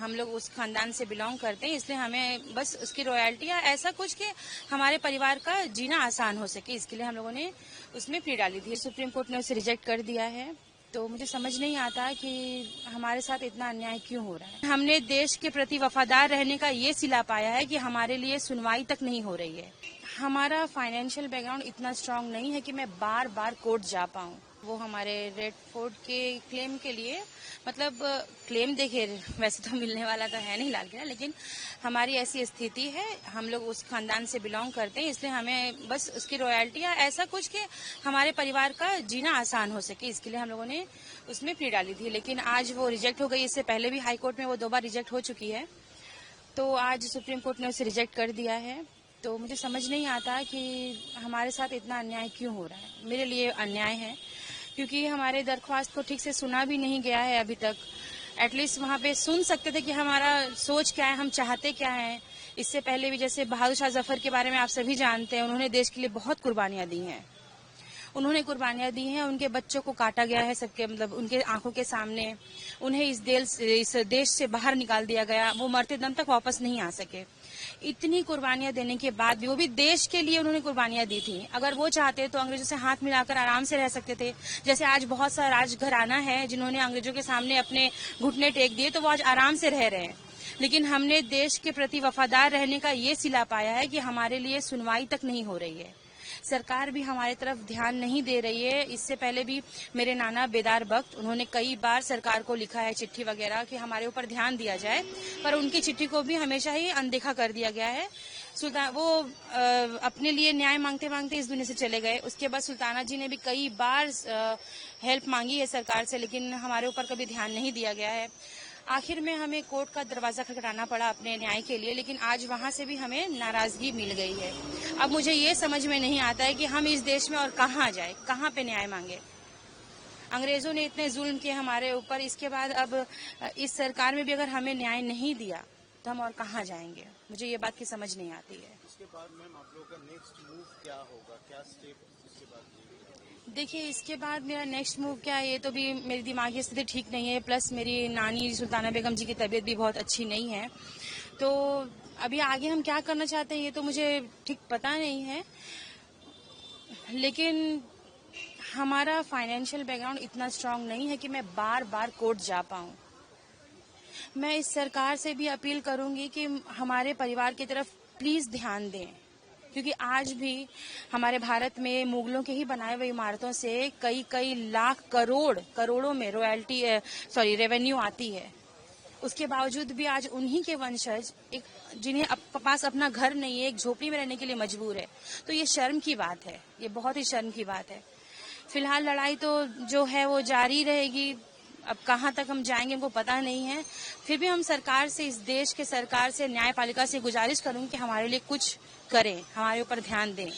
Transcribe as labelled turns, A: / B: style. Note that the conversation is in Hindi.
A: हम लोग उस खानदान से बिलोंग करते हैं, इसलिए हमें बस उसकी रॉयल्टी या ऐसा कुछ कि हमारे परिवार का जीना आसान हो सके, इसके लिए हम लोगों ने उसमें प्ली डाली थी। सुप्रीम कोर्ट ने उसे रिजेक्ट कर दिया है। तो मुझे समझ नहीं आता कि हमारे साथ इतना अन्याय क्यों हो रहा है। हमने देश के प्रति वफादार रहने का ये सिला पाया है कि हमारे लिए सुनवाई तक नहीं हो रही है। हमारा फाइनेंशियल बैकग्राउंड इतना स्ट्रांग नहीं है कि मैं बार बार कोर्ट जा पाऊं। वो हमारे रेड फोर्ट के क्लेम के लिए, मतलब क्लेम देखिए वैसे तो मिलने वाला तो है नहीं लाल किला, लेकिन हमारी ऐसी स्थिति है, हम लोग उस खानदान से बिलोंग करते हैं, इसलिए हमें बस उसकी रॉयल्टी या ऐसा कुछ कि हमारे परिवार का जीना आसान हो सके, इसके लिए हम लोगों ने उसमें प्ली डाली थी। लेकिन आज वो रिजेक्ट हो गई। इससे पहले भी हाई कोर्ट में वो 2 बार रिजेक्ट हो चुकी है, तो आज सुप्रीम कोर्ट ने उसे रिजेक्ट कर दिया है। तो मुझे समझ नहीं आता कि हमारे साथ इतना अन्याय क्यों हो रहा है। मेरे लिए अन्याय है क्योंकि हमारे दरख्वास्त को ठीक से सुना भी नहीं गया है अभी तक। एटलीस्ट वहाँ पे सुन सकते थे कि हमारा सोच क्या है, हम चाहते क्या हैं। इससे पहले भी जैसे बहादुर शाह जफर के बारे में आप सभी जानते हैं, उन्होंने देश के लिए बहुत कुर्बानियां दी हैं। उनके बच्चों को काटा गया है सबके, मतलब उनके आंखों के सामने। उन्हें इस देश से बाहर निकाल दिया गया। वो मरते दम तक वापस नहीं आ सके। इतनी कुर्बानियां देने के बाद भी, वो भी देश के लिए उन्होंने कुर्बानियां दी थी। अगर वो चाहते तो अंग्रेजों से हाथ मिलाकर आराम से रह सकते थे। जैसे आज बहुत सा राजघराना है जिन्होंने अंग्रेजों के सामने अपने घुटने टेक दिए, तो वो आज आराम से रह रहे हैं। लेकिन हमने देश के प्रति वफादार रहने का ये सिला पाया है कि हमारे लिए सुनवाई तक नहीं हो रही है। सरकार भी हमारी तरफ ध्यान नहीं दे रही है। इससे पहले भी मेरे नाना बेदार बख्त, उन्होंने कई बार सरकार को लिखा है चिट्ठी वगैरह कि हमारे ऊपर ध्यान दिया जाए, पर उनकी चिट्ठी को भी हमेशा ही अनदेखा कर दिया गया है। वो अपने लिए न्याय मांगते मांगते इस दुनिया से चले गए। उसके बाद सुल्ताना जी ने भी कई बार हेल्प मांगी है सरकार से, लेकिन हमारे ऊपर कभी ध्यान नहीं दिया गया है। आखिर में हमें कोर्ट का दरवाजा खटखटाना पड़ा अपने न्याय के लिए, लेकिन आज वहां से भी हमें नाराजगी मिल गई है। अब मुझे ये समझ में नहीं आता है कि हम इस देश में और कहाँ जाए, कहाँ पे न्याय मांगे। अंग्रेजों ने इतने जुल्म किए हमारे ऊपर, इसके बाद अब इस सरकार में भी अगर हमें न्याय नहीं दिया तो हम और कहाँ जाएंगे। मुझे ये बात की समझ नहीं आती है।
B: इसके बाद मैम आप लोगों का नेक्स्ट मूव क्या होगा, क्या स्टेप इसके बाद?
A: देखिए, इसके बाद मेरा नेक्स्ट मूव क्या है, ये तो भी मेरी दिमागी स्थिति ठीक नहीं है, प्लस मेरी नानी सुल्ताना बेगम जी की तबीयत भी बहुत अच्छी नहीं है। तो अभी आगे हम क्या करना चाहते हैं ये तो मुझे ठीक पता नहीं है, लेकिन हमारा फाइनेंशियल बैकग्राउंड इतना स्ट्रांग नहीं है कि मैं बार बार कोर्ट जा पाऊं। मैं इस सरकार से भी अपील करूंगी कि हमारे परिवार की तरफ प्लीज ध्यान दें, क्योंकि आज भी हमारे भारत में मुगलों के ही बनाए हुए इमारतों से कई लाख करोड़ों में रेवेन्यू आती है। उसके बावजूद भी आज उन्हीं के वंशज जिन्हें पास अपना घर नहीं है, एक झोपड़ी में रहने के लिए मजबूर है। तो ये शर्म की बात है, ये बहुत ही शर्म की बात है। फिलहाल लड़ाई तो जो है वो जारी रहेगी। अब कहाँ तक हम जाएंगे हमको पता नहीं है। फिर भी हम सरकार से, इस देश के सरकार से, न्यायपालिका से गुजारिश करूंगी कि हमारे लिए कुछ करें, हमारे ऊपर ध्यान दें।